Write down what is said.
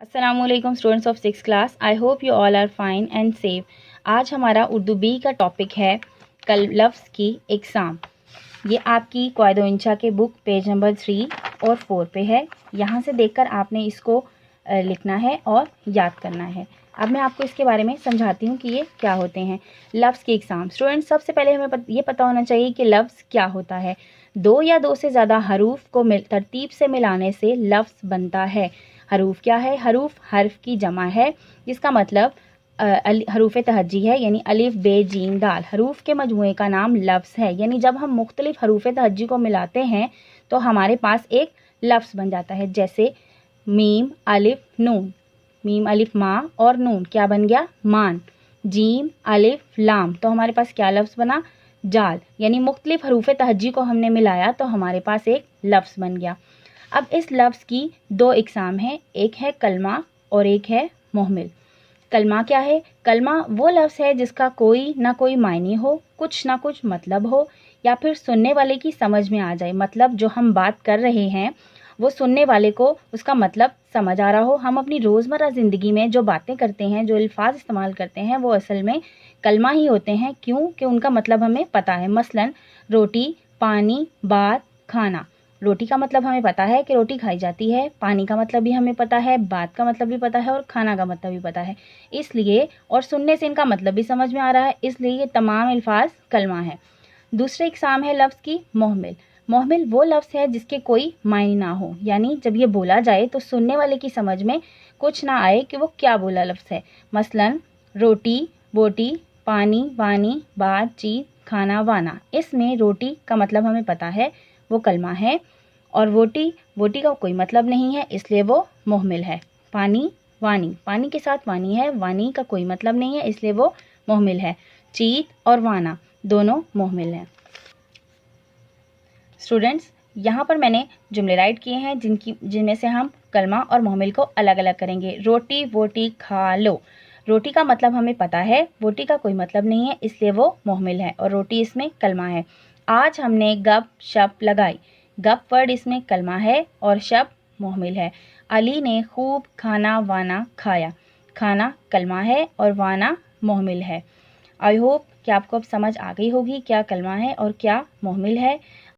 अस्सलाम वालेकुम students of 6th class. I hope you all are fine and safe. आज हमारा उर्दू बी का टॉपिक है कल लफ्ज़ की इकसाम। ये आपकी क़वाइद इंशा के बुक पेज नंबर 3 और 4 पे है। यहाँ से देखकर आपने इसको लिखना है और याद करना है। अब मैं आपको इसके बारे में समझाती हूँ कि ये क्या होते हैं लफ्ज़ की इकसाम। स्टूडेंट्स, सबसे पहले हमें ये पता होना चाहिए कि लफ्ज़ क्या होता है। दो या दो से ज़्यादा हरूफ को तरतीब से मिलाने से लफ्ज़ बनता है। हरूफ क्या है? हरूफ हर्फ की जमा है, जिसका मतलब हरूफ तहज्जी है, यानी अलिफ बे जीम दाल। हरूफ के मजमूए का नाम लफ्ज़ है, यानी जब हम मुख्तलिफ हरूफ तहज्जी को मिलाते हैं तो हमारे पास एक लफ्ज़ बन जाता है। जैसे मीम अलिफ नून, मीम अलिफ माँ और नून क्या बन गया? मान। जीम अलिफ लाम, तो हमारे पास क्या लफ्ज़ बना? जाल। यानी मुख्तलिफ हरूफ तहज्जी को हमने मिलाया तो हमारे पास एक लफ्ज़ बन गया। अब इस लफ्ज़ की दो इकसाम हैं, एक है कलमा और एक है मुहमिल। कलमा क्या है? कलमा वो लफ्ज़ है जिसका कोई ना कोई मायने हो, कुछ ना कुछ मतलब हो, या फिर सुनने वाले की समझ में आ जाए। मतलब जो हम बात कर रहे हैं वो सुनने वाले को उसका मतलब समझ आ रहा हो। हम अपनी रोज़मर्रा ज़िंदगी में जो बातें करते हैं, जो अल्फाज इस्तेमाल करते हैं, वो असल में कलमा ही होते हैं। क्यों? कि उनका मतलब हमें पता है। मसलन रोटी, पानी, बात, खाना। रोटी का मतलब हमें पता है कि रोटी खाई जाती है, पानी का मतलब भी हमें पता है, बात का मतलब भी पता है और खाना का मतलब भी पता है। इसलिए और सुनने से इनका मतलब भी समझ में आ रहा है, इसलिए ये तमाम अल्फाज कलमा है। दूसरी इकसाम है लफ्ज़ की मुहमिल। मुहमिल वो लफ्ज़ है जिसके कोई मायने ना हो, यानी जब ये बोला जाए तो सुनने वाले की समझ में कुछ ना आए कि वो क्या बोला लफ्ज़ है। मसलन रोटी, बोटी, पानी, वानी, बात, चीज़, खाना, वाना। इसमें रोटी का मतलब हमें पता है, वो कलमा है, और वोटी का कोई मतलब नहीं है, इसलिए वो मुहमिल है। पानी, वानी, पानी के साथ वानी है, वानी का कोई मतलब नहीं है, इसलिए वो मुहमिल है। चीत और वाना दोनों मुहमिल हैं। स्टूडेंट्स, यहाँ पर मैंने जुमले राइट किए हैं जिनमें से हम कलमा और मुहमिल को अलग अलग करेंगे। रोटी वोटी खा लो। रोटी का मतलब हमें पता है, वोटी का कोई मतलब नहीं है, इसलिए वो मुहमिल है और रोटी इसमें कलमा है। आज हमने गप शप लगाई। गप वर्ड इसमें कलमा है और शप मुहमिल है। अली ने खूब खाना वाना खाया। खाना कलमा है और वाना मुहमिल है। आई होप कि आपको अब समझ आ गई होगी क्या कलमा है और क्या मुहमिल है।